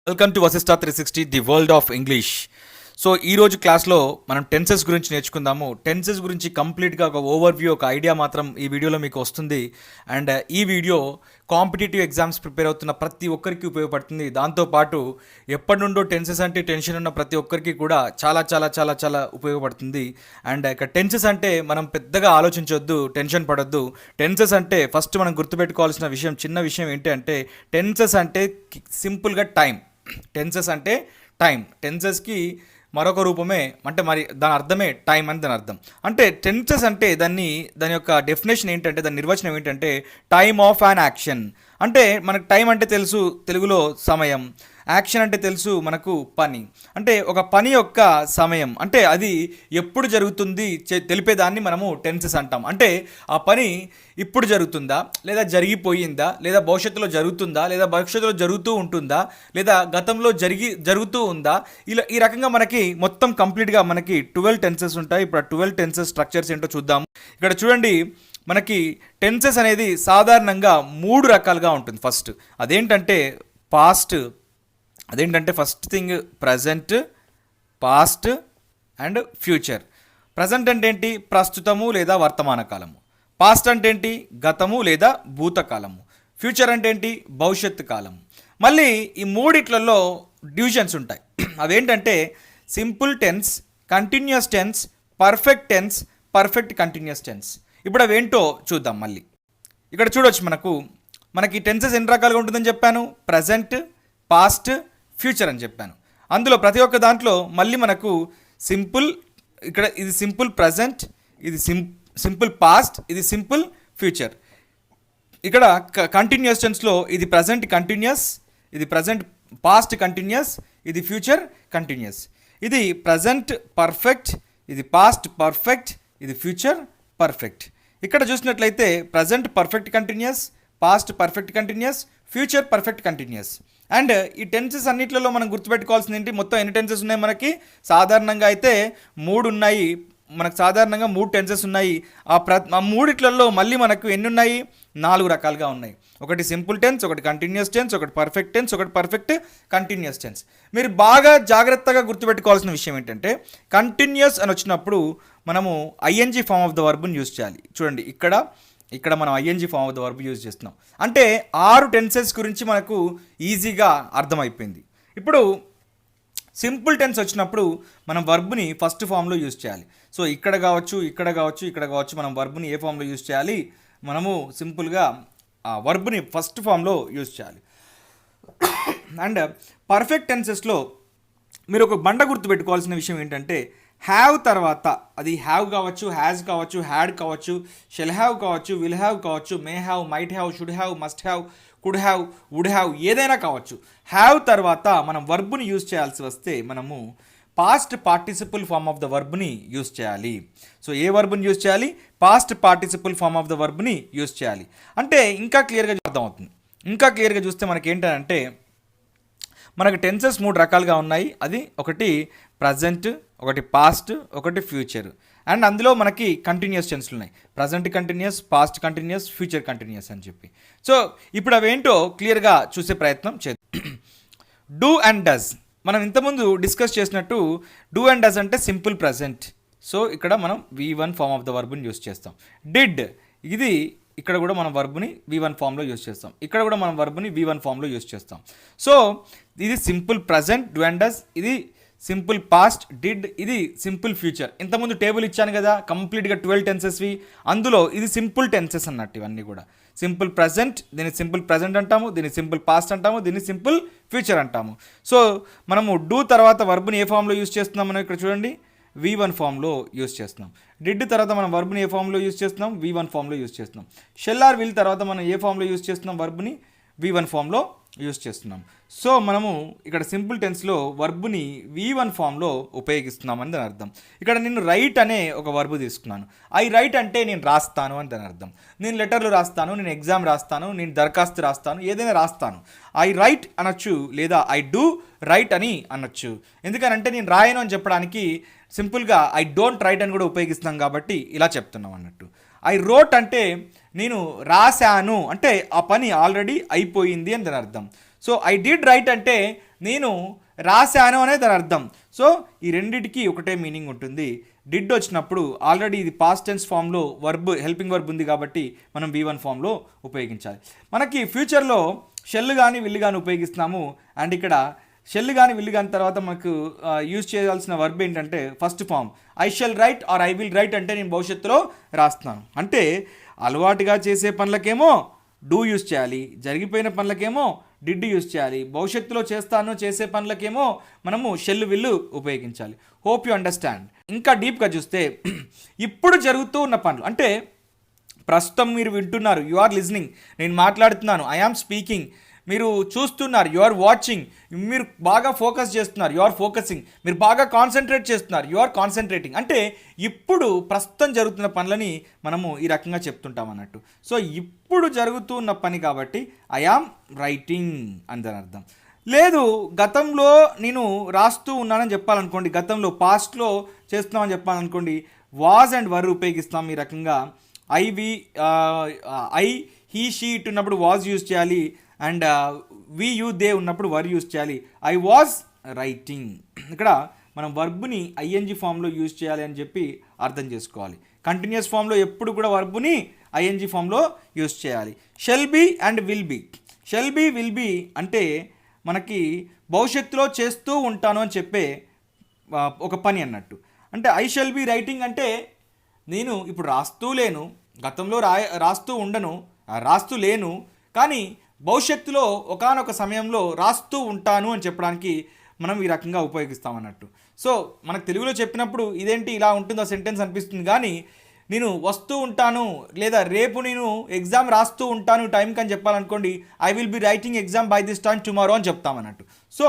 Welcome to Vasista 360 the world of English. So ఈరోజు క్లాస్లో మనం టెన్సెస్ గురించి నేర్చుకుందాము. టెన్సెస్ గురించి కంప్లీట్గా ఒక ఓవర్వ్యూ, ఒక ఐడియా మాత్రం ఈ వీడియోలో మీకు వస్తుంది. అండ్ ఈ వీడియో కాంపిటేటివ్ ఎగ్జామ్స్ ప్రిపేర్ అవుతున్న ప్రతి ఒక్కరికి ఉపయోగపడుతుంది. దాంతోపాటు ఎప్పటి నుండో టెన్సెస్ అంటే టెన్షన్ ఉన్న ప్రతి ఒక్కరికి కూడా చాలా చాలా చాలా చాలా ఉపయోగపడుతుంది. అండ్ ఇక టెన్సెస్ అంటే మనం పెద్దగా ఆలోచించొద్దు, టెన్షన్ పడొద్దు. టెన్సెస్ అంటే ఫస్ట్ మనం గుర్తుపెట్టుకోవాల్సిన విషయం, చిన్న విషయం ఏంటి అంటే టెన్సెస్ అంటే సింపుల్గా టైం. టెన్సెస్ అంటే టైం. టెన్సెస్కి మరొక రూపమే అంటే మరి దాని అర్థమే టైం అని దాని అర్థం. అంటే టెన్సెస్ అంటే దాని యొక్క డెఫినేషన్ ఏంటంటే, దాని నిర్వచనం ఏంటంటే టైమ్ ఆఫ్ అన్ యాక్షన్. అంటే మనకు టైం అంటే తెలుసు తెలుగులో సమయం, యాక్షన్ అంటే తెలుసు మనకు పని. అంటే ఒక పని యొక్క సమయం అంటే అది ఎప్పుడు జరుగుతుంది తెలిపేదాన్ని మనము టెన్సెస్ అంటాం. అంటే ఆ పని ఇప్పుడు జరుగుతుందా, లేదా జరిగిపోయిందా, లేదా భవిష్యత్తులో జరుగుతుందా, లేదా భవిష్యత్తులో జరుగుతూ ఉంటుందా, లేదా గతంలో జరుగుతూ ఉందా, ఇలా ఈ రకంగా మనకి మొత్తం కంప్లీట్గా మనకి 12 టెన్సెస్ ఉంటాయి. ఇప్పుడు ఆ 12 టెన్సెస్ స్ట్రక్చర్స్ ఏంటో చూద్దాం. ఇక్కడ చూడండి, మనకి టెన్సెస్ అనేది సాధారణంగా 3 రకాలుగా ఉంటుంది. First first thing present, past and future. Present అంటే ఏంటి? ప్రస్తుతము లేదా వర్తమాన కాలము. పాస్ట్ అంటే ఏంటి? గతము లేదా భూతకాలము. ఫ్యూచర్ అంటే ఏంటి? భవిష్యత్తు కాలము. మళ్ళీ ఈ మూడిట్లలో డివిజన్స్ ఉంటాయి. అవేంటంటే simple tense, continuous tense, perfect tense, perfect continuous tense. ఇప్పుడు అవేంటో చూద్దాం. మళ్ళీ ఇక్కడ చూడవచ్చు, మనకి టెన్సెస్ ఎన్ని రకాలుగా ఉంటుందని చెప్పాను. ప్రజెంట్, పాస్ట్, ఫ్యూచర్ అని చెప్పాను. అందులో ప్రతి ఒక్క దాంట్లో మళ్ళీ మనకు సింపుల్, ఇక్కడ ఇది సింపుల్ ప్రజెంట్, ఇది సింపుల్ పాస్ట్, ఇది సింపుల్ ఫ్యూచర్. ఇక్కడ కంటిన్యూస్ టెన్స్లో ఇది ప్రజెంట్ కంటిన్యూస్, ఇది ప్రజెంట్ పాస్ట్ కంటిన్యూస్, ఇది ఫ్యూచర్ కంటిన్యూస్. ఇది ప్రజెంట్ పర్ఫెక్ట్, ఇది పాస్ట్ పర్ఫెక్ట్, ఇది ఫ్యూచర్ పర్ఫెక్ట్. ఇక్కడ చూసినట్లయితే present perfect continuous, past perfect continuous, future perfect continuous. And ఈ టెన్సెస్ అన్నిట్లలో మనం గుర్తుపెట్టుకోవాల్సింది ఏంటి? మొత్తం ఎన్ని టెన్సెస్ ఉన్నాయి మనకి? సాధారణంగా అయితే 3 ఉన్నాయి. మనకు సాధారణంగా 3 టెన్సెస్ ఉన్నాయి. ఆ మూడిట్లలో మళ్ళీ మనకు ఎన్ని ఉన్నాయి? 4 రకాలుగా ఉన్నాయి. ఒకటి సింపుల్ టెన్స్, ఒకటి కంటిన్యూస్ టెన్స్, ఒకటి పర్ఫెక్ట్ టెన్స్, ఒకటి పర్ఫెక్ట్ కంటిన్యూస్ టెన్స్. మీరు బాగా జాగ్రత్తగా గుర్తుపెట్టుకోవాల్సిన విషయం ఏంటంటే, కంటిన్యూస్ అని వచ్చినప్పుడు మనము ఐఎన్జీ ఫామ్ ఆఫ్ ద వర్బ్ని యూజ్ చేయాలి. చూడండి, ఇక్కడ మనం ING form of the verb use చేస్తున్నాం. అంటే 6 టెన్సెస్ గురించి మనకు ఈజీగా అర్థమైపోయింది. ఇప్పుడు సింపుల్ టెన్స్ వచ్చినప్పుడు మనం వర్బ్ని ఫస్ట్ ఫామ్లో యూజ్ చేయాలి. సో ఇక్కడ కావచ్చు మనం వర్బ్ని ఏ ఫామ్లో యూజ్ చేయాలి? మనము సింపుల్గా ఆ వర్బ్ని ఫస్ట్ ఫామ్లో యూజ్ చేయాలి. అండ్ పర్ఫెక్ట్ టెన్సెస్లో మీరు ఒక బండ గుర్తు పెట్టుకోవాల్సిన విషయం ఏంటంటే, హ్యావ్ తర్వాత అది హ్యావ్ కావచ్చు, హ్యాజ్ కావచ్చు, హ్యాడ్ కావచ్చు, షెల్ హ్యావ్ కావచ్చు, విల్ హ్యావ్ కావచ్చు, may have, might have, should have, must have, could have, would have, ఏదైనా కావచ్చు. హ్యావ్ తర్వాత మనం వర్బ్ని యూజ్ చేయాల్సి వస్తే మనము past participle form of the వర్బ్ని యూజ్ చేయాలి. సో ఏ వర్బ్ని యూజ్ చేయాలి? Past participle form of the వర్బ్ని యూజ్ చేయాలి. అంటే ఇంకా క్లియర్గా అర్థమవుతుంది. ఇంకా క్లియర్గా చూస్తే మనకి ఏంటంటే, మనకు టెన్సెస్ 3 రకాలుగా ఉన్నాయి. అది ఒకటి ప్రజెంట్, ఒకటి పాస్ట్, ఒకటి ఫ్యూచర్. అండ్ అందులో మనకి కంటిన్యూస్ టెన్స్లు ఉన్నాయి. Present continuous, past continuous, future continuous అని చెప్పి. సో ఇప్పుడు అవేంటో క్లియర్గా చూసే ప్రయత్నం చేద్దాం. Do and does. మనం ఇంతకుముందు డిస్కస్ చేసినట్టు డూ అండ్ డస్ అంటే సింపుల్ ప్రజెంట్. సో ఇక్కడ మనం V1 ఫామ్ ఆఫ్ ద వర్బ్ని యూజ్ చేస్తాం. డిడ్, ఇది ఇక్కడ కూడా మనం వర్బ్ని V1 ఫామ్లో యూజ్ చేస్తాం. ఇక్కడ కూడా మనం వర్బ్ని V1 ఫామ్లో యూజ్ చేస్తాం. సో ఇది simple present do and does, ఇది సింపుల్ పాస్ట్ డిడ్, ఇది సింపుల్ ఫ్యూచర్. ఇంతకుముందు టేబుల్ ఇచ్చాను కదా కంప్లీట్గా 12 టెన్సెస్వి. అందులో ఇది సింపుల్ టెన్సెస్ అన్నట్టు. ఇవన్నీ కూడా సింపుల్ ప్రజెంట్, దీన్ని సింపుల్ ప్రజెంట్ అంటాము, దీన్ని సింపుల్ పాస్ట్ అంటాము, దీన్ని సింపుల్ ఫ్యూచర్ అంటాము. సో మనము డూ తర్వాత వర్బ్ని ఏ ఫామ్లో యూజ్ చేస్తున్నాం? మనం ఇక్కడ చూడండి, V1 ఫామ్లో యూజ్ చేస్తున్నాం. డిడ్ తర్వాత మనం వర్బ్ని ఏ ఫామ్లో యూజ్ చేస్తున్నాం? V1 ఫామ్లో యూజ్ చేస్తున్నాం. షెల్ ఆర్ విల్ తర్వాత మనం ఏ ఫామ్లో యూజ్ చేస్తున్నాం? వర్బ్ని V1 ఫామ్లో యూజ్ చేస్తున్నాం. సో మనము ఇక్కడ సింపుల్ టెన్స్లో వర్బ్ని V1 ఫామ్లో ఉపయోగిస్తున్నామని దాని అర్థం. ఇక్కడ నేను రైట్ అనే ఒక వర్బ్ తీసుకున్నాను. ఐ రైట్ అంటే నేను రాస్తాను అని దాని అర్థం. నేను లెటర్లు రాస్తాను, నేను ఎగ్జామ్ రాస్తాను, నేను దరఖాస్తు రాస్తాను, ఏదైనా రాస్తాను. ఐ రైట్ అనొచ్చు, లేదా ఐ డూ రైట్ అని అనొచ్చు. ఎందుకనంటే నేను రాయను అని చెప్పడానికి సింపుల్గా ఐ డోంట్ రైట్ అని కూడా ఉపయోగిస్తున్నాం కాబట్టి ఇలా చెప్తున్నాం అన్నట్టు. ఐ రోట్ అంటే నేను రాశాను, అంటే ఆ పని ఆల్రెడీ అయిపోయింది అని దాని అర్థం. సో ఐ డిడ్ రైట్ అంటే నేను రాశాను అనే దాని అర్థం. సో ఈ రెండిటికి ఒకటే మీనింగ్ ఉంటుంది. డిడ్ వచ్చినప్పుడు ఆల్రెడీ ఇది పాస్ట్ టెన్స్ ఫామ్లో వర్బ్ హెల్పింగ్ వర్బ్ ఉంది కాబట్టి మనం V1 ఫామ్లో ఉపయోగించాలి. మనకి ఫ్యూచర్లో షెల్ కానీ విల్ కానీ ఉపయోగిస్తున్నాము. అండ్ ఇక్కడ షెల్ కానీ విల్ కానీ తర్వాత మనకు యూజ్ చేయాల్సిన వర్బ్ ఏంటంటే first form I shall write or I will write అంటే నేను భవిష్యత్తులో రాస్తున్నాను. అంటే అలవాటుగా చేసే పనులకేమో డూ యూజ్ చేయాలి, జరిగిపోయిన పనులకేమో డిడ్ యూజ్ చేయాలి, భవిష్యత్తులో చేసే పనులకేమో మనము షెల్ విల్లు ఉపయోగించాలి. Hope you understand. ఇంకా డీప్గా చూస్తే ఇప్పుడు జరుగుతూ ఉన్న పనులు అంటే ప్రస్తుతం మీరు వింటున్నారు, యు ఆర్ లిజనింగ్, నేను మాట్లాడుతున్నాను, ఐ ఆమ్ స్పీకింగ్, మీరు చూస్తున్నారు, యు ఆర్ వాచింగ్, మీరు బాగా ఫోకస్ చేస్తున్నారు, యు ఆర్ ఫోకసింగ్, మీరు బాగా కాన్సన్ట్రేట్ చేస్తున్నారు, యు ఆర్ కాన్సన్ట్రేటింగ్. అంటే ఇప్పుడు ప్రస్తుతం జరుగుతున్న పనులని మనము ఈ రకంగా చెప్తుంటాం అన్నట్టు. సో ఇప్పుడు జరుగుతున్న పని కాబట్టి ఐ ఆమ్ రైటింగ్ అని దాని అర్థం. లేదు గతంలో నేను రాస్తూ ఉన్నానని చెప్పాలనుకోండి, గతంలో పాస్ట్లో చేస్తున్నామని చెప్పాలనుకోండి, వాజ్ అండ్ వర్ ఉపయోగిస్తాం ఈ రకంగా. ఐ హీ షీ ఇట్ ఉన్నప్పుడు వాజ్ యూజ్ చేయాలి, అండ్ వి యూ దే ఉన్నప్పుడు వర్ యూజ్ చేయాలి. I was writing. ఇక్కడ మనం వర్బ్ని ఐఎన్జి ఫామ్లో యూజ్ చేయాలి అని చెప్పి అర్థం చేసుకోవాలి. కంటిన్యూస్ ఫామ్లో ఎప్పుడు కూడా వర్బ్ని ఐఎన్జి ఫామ్లో యూజ్ చేయాలి. Shall be and will be. Shall be will be అంటే మనకి భవిష్యత్తులో చేస్తూ ఉంటాను అని చెప్పే ఒక పని అన్నట్టు. అంటే ఐ షెల్ బి రైటింగ్ అంటే నేను ఇప్పుడు రాస్తూ లేను, గతంలో రాస్తూ లేను, కానీ భవిష్యత్తులో ఒకానొక సమయంలో రాస్తూ ఉంటాను అని చెప్పడానికి మనం ఈ రకంగా ఉపయోగిస్తామన్నట్టు. సో మనకు తెలుగులో చెప్పినప్పుడు ఇదేంటి ఇలా ఉంటుందో సెంటెన్స్ అనిపిస్తుంది, కానీ నేను వస్తూ ఉంటాను లేదా రేపు నేను ఎగ్జామ్ రాస్తూ ఉంటాను టైంకి అని చెప్పాలనుకోండి, I will be writing exam by this time tomorrow అని చెప్తామన్నట్టు. సో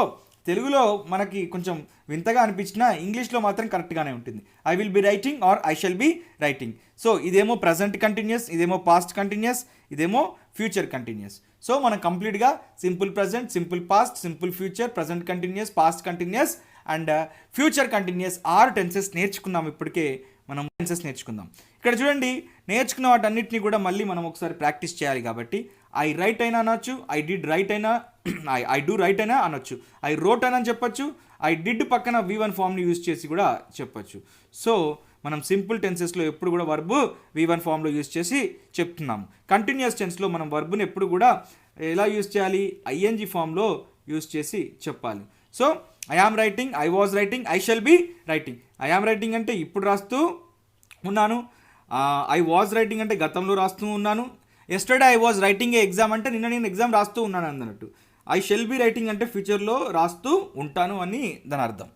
తెలుగులో మనకి కొంచెం వింతగా అనిపించినా ఇంగ్లీష్లో మాత్రం కరెక్ట్గానే ఉంటుంది. I will be writing or I shall be writing. So ఇదేమో ప్రజెంట్ కంటిన్యూస్, ఇదేమో పాస్ట్ కంటిన్యూస్, ఇదేమో ఫ్యూచర్ కంటిన్యూస్. సో మనం కంప్లీట్గా simple present, simple past, simple future, present continuous, past continuous and future continuous 6 tenses నేర్చుకున్నాం. ఇప్పటికే మనం tenses నేర్చుకుందాం. ఇక్కడ చూడండి, నేర్చుకున్న వాటన్నిటిని కూడా మళ్ళీ మనం ఒకసారి ప్రాక్టీస్ చేయాలి. కాబట్టి ఐ రైట్ అయినా అనొచ్చు, ఐ డిడ్ రైట్ అయినా, ఐ డూ రైట్ అయినా అనొచ్చు, ఐ రోట్ అయినా చెప్పొచ్చు, ఐ డిడ్ పక్కన V1 ఫామ్ని యూజ్ చేసి కూడా చెప్పొచ్చు. సో మనం సింపుల్ టెన్సెస్లో ఎప్పుడు కూడా వర్బ్ V1 ఫామ్లో యూజ్ చేసి చెప్తున్నాము. కంటిన్యూస్ టెన్స్లో మనం వర్బ్ని ఎప్పుడు కూడా ఎలా యూజ్ చేయాలి, ఐఎన్జి ఫామ్లో యూజ్ చేసి చెప్పాలి. So I am writing, I was writing, I shall be writing. I am writing అంటే ఇప్పుడు రాస్తూ ఉన్నాను, ఐ వాజ్ రైటింగ్ అంటే గతంలో రాస్తూ ఉన్నాను, yesterday I was writing A exam అంటే నిన్న నేను ఎగ్జామ్ రాస్తూ ఉన్నాను అన్నట్టు. ఐ షెల్ బి రైటింగ్ అంటే ఫ్యూచర్లో రాస్తూ ఉంటాను అని దాని అర్థం.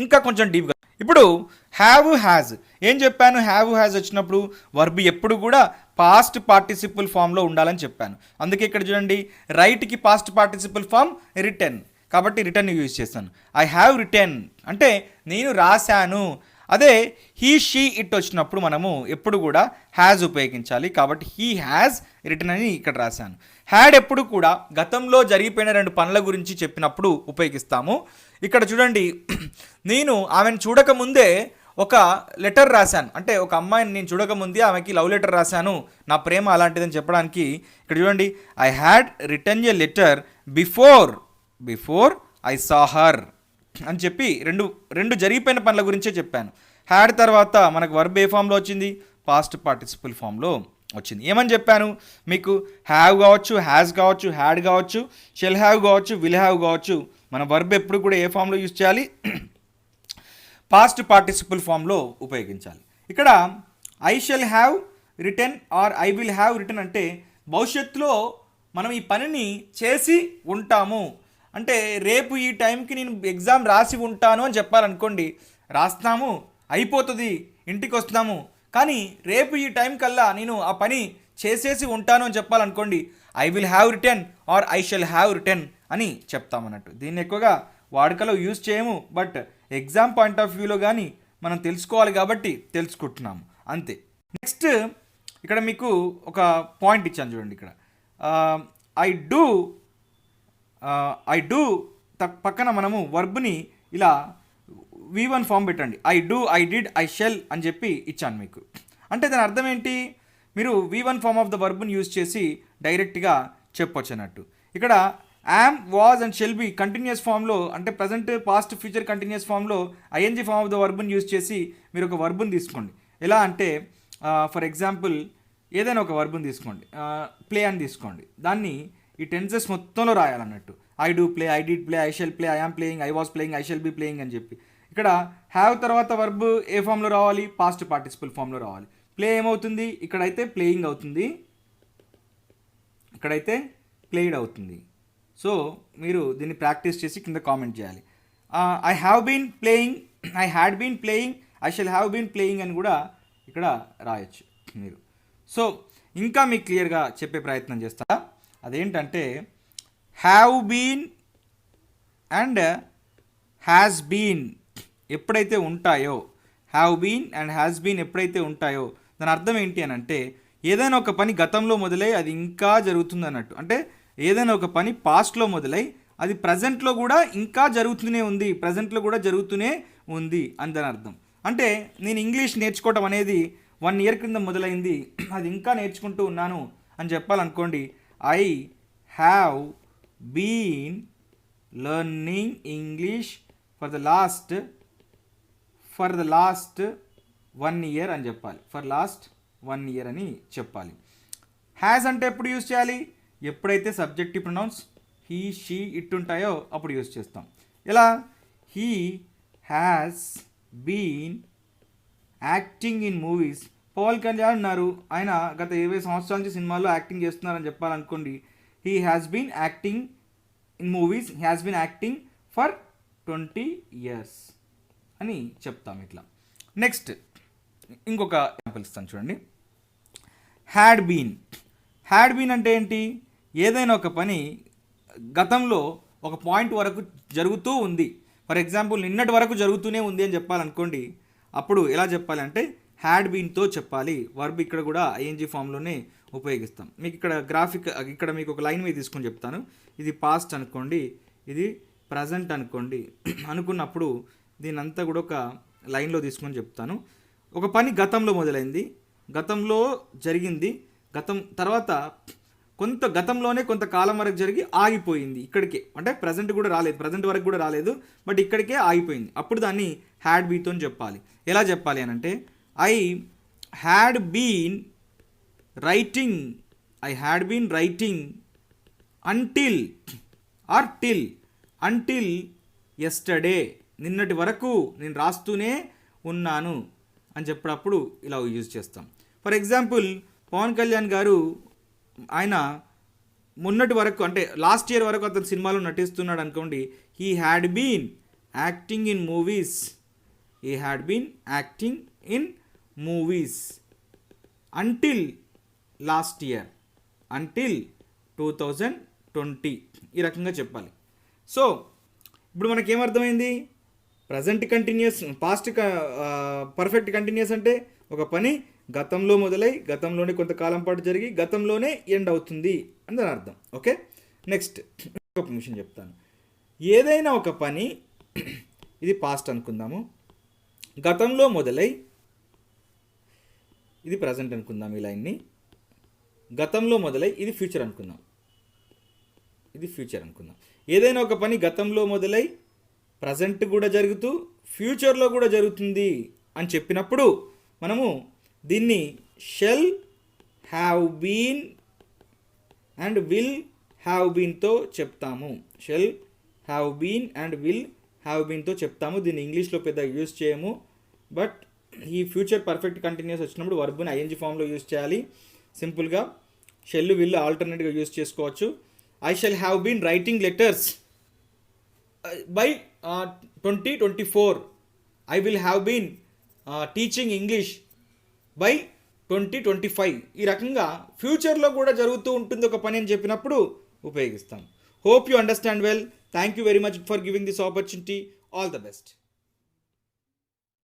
ఇంకా కొంచెం డీప్గా ఇప్పుడు హ్యావ్ హ్యాజ్ ఏం చెప్పాను, హ్యావ్ హ్యాజ్ వచ్చినప్పుడు వర్బ్ ఎప్పుడు కూడా పాస్ట్ పార్టిసిపుల్ ఫామ్లో ఉండాలని చెప్పాను. అందుకే ఇక్కడ చూడండి, రైట్కి పాస్ట్ పార్టిసిపుల్ ఫామ్ రిటర్న్, కాబట్టి రిటర్న్ యూజ్ చేస్తాను. ఐ హ్యావ్ రిటర్న్ అంటే నేను రాశాను. అదే హీ షీ ఇట్ వచ్చినప్పుడు మనము ఎప్పుడు కూడా హ్యాజ్ ఉపయోగించాలి, కాబట్టి హీ హ్యాజ్ రిటర్న్ అని ఇక్కడ రాశాను. హ్యాడ్ ఎప్పుడు కూడా గతంలో జరిగిపోయిన 2 పనుల గురించి చెప్పినప్పుడు ఉపయోగిస్తాము. ఇక్కడ చూడండి, నేను ఆమెను చూడకముందే ఒక లెటర్ రాశాను, అంటే ఒక అమ్మాయిని నేను చూడకముందే ఆమెకి లవ్ లెటర్ రాశాను, నా ప్రేమ అలాంటిదని చెప్పడానికి ఇక్కడ చూడండి, I had written a letter before I saw her అని చెప్పి రెండు జరిగిపోయిన పనుల గురించే చెప్పాను. హ్యాడ్ తర్వాత మనకు వర్బ్ ఏ ఫామ్లో వచ్చింది, పాస్ట్ పార్టిసిపుల్ ఫామ్లో వచ్చింది. ఏమని చెప్పాను మీకు, హ్యావ్ కావచ్చు, హ్యాజ్ కావచ్చు, హ్యాడ్ కావచ్చు, షెల్ హ్యావ్ కావచ్చు, విల్ హ్యావ్ కావచ్చు, మన వర్బ్ ఎప్పుడు కూడా ఏ ఫామ్లో యూజ్ చేయాలి, పాస్ట్ పార్టిసిపుల్ ఫామ్లో ఉపయోగించాలి. ఇక్కడ I shall have return or I will have return అంటే భవిష్యత్తులో మనం ఈ పనిని చేసి ఉంటాము. అంటే రేపు ఈ టైంకి నేను ఎగ్జామ్ రాసి ఉంటాను అని చెప్పాలనుకోండి, రాస్తాము, అయిపోతుంది, ఇంటికి వస్తున్నాము, కానీ రేపు ఈ టైం కల్లా నేను ఆ పని చేసేసి ఉంటాను అని చెప్పాలనుకోండి, I will have return or I shall have written అని చెప్తామన్నట్టు. దీన్ని ఎక్కువగా వాడుకలో యూజ్ చేయము, బట్ ఎగ్జామ్ పాయింట్ ఆఫ్ వ్యూలో కానీ మనం తెలుసుకోవాలి కాబట్టి తెలుసుకుంటున్నాము అంతే. నెక్స్ట్ ఇక్కడ మీకు ఒక పాయింట్ ఇచ్చాను చూడండి, ఇక్కడ ఐ డూ పక్కన మనము వర్బ్ని ఇలా V1 ఫామ్ పెట్టండి, I do, I did, I shall అని చెప్పి ఇచ్చాను మీకు. అంటే దాని అర్థం ఏంటి, మీరు V1 ఫామ్ ఆఫ్ ద వర్బ్ని యూజ్ చేసి డైరెక్ట్గా చెప్పొచ్చు అన్నట్టు. ఇక్కడ am, was and shall be continuous ఫామ్లో అంటే ప్రజెంట్, పాస్ట్, ఫ్యూచర్ కంటిన్యూస్ ఫామ్లో ఐఎన్జీ ఫామ్ ఆఫ్ ద వర్బ్ని యూజ్ చేసి మీరు ఒక వర్బ్ని తీసుకోండి. ఎలా అంటే ఫర్ ఎగ్జాంపుల్ ఏదైనా ఒక వర్బ్ని తీసుకోండి, ప్లే అని తీసుకోండి. దాన్ని ఈ టెన్సెస్ మొత్తంలో రాయాలన్నట్టు. I do play, I did play, I shall play, I am playing, I was playing, I shall be playing అని చెప్పి. ఇక్కడ హ్యావ్ తర్వాత వర్బ్ ఏ ఫామ్లో రావాలి? పాస్ట్ పార్టిసిపల్ ఫామ్లో రావాలి. ప్లే ఏమవుతుంది? ఇక్కడైతే ప్లేయింగ్ అవుతుంది, ఇక్కడైతే ప్లేయిడ్ అవుతుంది. సో మీరు దీన్ని ప్రాక్టీస్ చేసి కింద కామెంట్ చేయాలి. I have been playing, I had been playing, I shall have been playing అని కూడా ఇక్కడ రాయొచ్చు మీరు. సో ఇంకా మీకు క్లియర్గా చెప్పే ప్రయత్నం చేస్తా. అదేంటంటే have been and has been ఎప్పుడైతే ఉంటాయో, have been and has been ఎప్పుడైతే ఉంటాయో దాని అర్థం ఏంటి అని అంటే ఏదైనా ఒక పని గతంలో మొదలై అది ఇంకా జరుగుతుంది అన్నట్టు. అంటే ఏదైనా ఒక పని పాస్ట్లో మొదలై అది ప్రజెంట్లో కూడా ఇంకా జరుగుతూనే ఉంది, ప్రజెంట్లో కూడా జరుగుతూనే ఉంది అని దాని అర్థం. అంటే నేను ఇంగ్లీష్ నేర్చుకోవటం అనేది 1 year క్రింద మొదలైంది, అది ఇంకా నేర్చుకుంటూ ఉన్నాను అని చెప్పాలనుకోండి. I have been learning English for the last 1 year అని చెప్పాలి. ఫర్ లాస్ట్ 1 year అని చెప్పాలి. హ్యాస్ అంటే ఎప్పుడు యూజ్ చేయాలి? ఎప్పుడైతే subjective pronouns he, she, it ఉంటాయో అప్పుడు యూజ్ చేస్తాం. ఎలా? He has been acting in movies. Pawan Kalyan ఉన్నారు, ఆయన గత 20 సంవత్సరాల నుంచి సినిమాల్లో యాక్టింగ్ చేస్తున్నారని చెప్పాలనుకోండి. He has been acting in movies, he has been acting for 20 years అని చెప్తాం ఇట్లా. నెక్స్ట్ ఇంకొక ఎగ్జాంపుల్ ఇస్తాను చూడండి. Had been. హ్యాడ్ బీన్ అంటే ఏంటి? ఏదైనా ఒక పని గతంలో ఒక పాయింట్ వరకు జరుగుతూ ఉంది. ఫర్ ఎగ్జాంపుల్ నిన్నటి వరకు జరుగుతూనే ఉంది అని చెప్పాలనుకోండి. అప్పుడు ఎలా చెప్పాలి అంటే హ్యాడ్ బీన్తో చెప్పాలి. వర్బ్ ఇక్కడ కూడా ఐఎన్జీ ఫామ్లోనే ఉపయోగిస్తాం. మీకు ఇక్కడ గ్రాఫిక్, ఇక్కడ మీకు ఒక లైన్ మీద తీసుకొని చెప్తాను. ఇది పాస్ట్ అనుకోండి, ఇది ప్రజెంట్ అనుకోండి. అనుకున్నప్పుడు దీని అంతా కూడా ఒక లైన్లో తీసుకొని చెప్తాను. ఒక పని గతంలో మొదలైంది, గతంలో జరిగింది, తర్వాత గతంలోనే కొంతకాలం వరకు జరిగి ఆగిపోయింది. ఇక్కడికే అంటే ప్రజెంట్ కూడా రాలేదు, ప్రజెంట్ వరకు కూడా రాలేదు, బట్ ఇక్కడికే ఆగిపోయింది. అప్పుడు దాన్ని హ్యాడ్ బీతో చెప్పాలి. ఎలా చెప్పాలి అని అంటే I had been writing until or till yesterday. నిన్నటి వరకు నేను రాస్తూనే ఉన్నాను అని చెప్పినప్పుడు ఇలా యూజ్ చేస్తాం. ఫర్ ఎగ్జాంపుల్ పవన్ కళ్యాణ్ గారు ఆయన మొన్నటి వరకు అంటే లాస్ట్ ఇయర్ వరకు అతను సినిమాలో నటిస్తున్నాడు అనుకోండి. He had been acting in movies until last year, until 2020 ఈ రకంగా చెప్పాలి. సో ఇప్పుడు మనకేమర్థమైంది? Present continuous, past perfect continuous అంటే ఒక పని గతంలో మొదలై గతంలోనే కొంతకాలం పాటు జరిగి గతంలోనే ఎండ్ అవుతుంది అని దాని అర్థం. ఓకే, నెక్స్ట్ ఇంకొక విషయం చెప్తాను. ఏదైనా ఒక పని, ఇది పాస్ట్ అనుకుందాము, గతంలో మొదలై, ఇది ప్రజెంట్ అనుకుందాం, ఈ లైన్ని గతంలో మొదలై ఇది ఫ్యూచర్ అనుకుందాం, ఏదైనా ఒక పని గతంలో మొదలై ప్రజెంట్ కూడా జరుగుతూ ఫ్యూచర్లో కూడా జరుగుతుంది అని చెప్పినప్పుడు మనము దీన్ని shall have been and will have బీన్తో చెప్తాము. Shall have been and will have బీన్తో చెప్తాము. దీన్ని ఇంగ్లీష్లో పెద్ద యూజ్ చేయము, బట్ ఈ ఫ్యూచర్ పర్ఫెక్ట్ కంటిన్యూస్ వచ్చినప్పుడు వర్బ్ని ఐఎన్జీ ఫామ్లో యూజ్ చేయాలి. సింపుల్గా షెల్ విల్ ఆల్టర్నేట్గా యూజ్ చేసుకోవచ్చు. I shall have been writing letters by 2024. I will have been teaching English by 2025. ఈ రకంగా ఫ్యూచర్లో కూడా జరుగుతూ ఉంటుంది ఒక పని అని చెప్పినప్పుడు ఉపయోగిస్తాం. Hope you understand well. Thank you very much for giving this opportunity. All the best.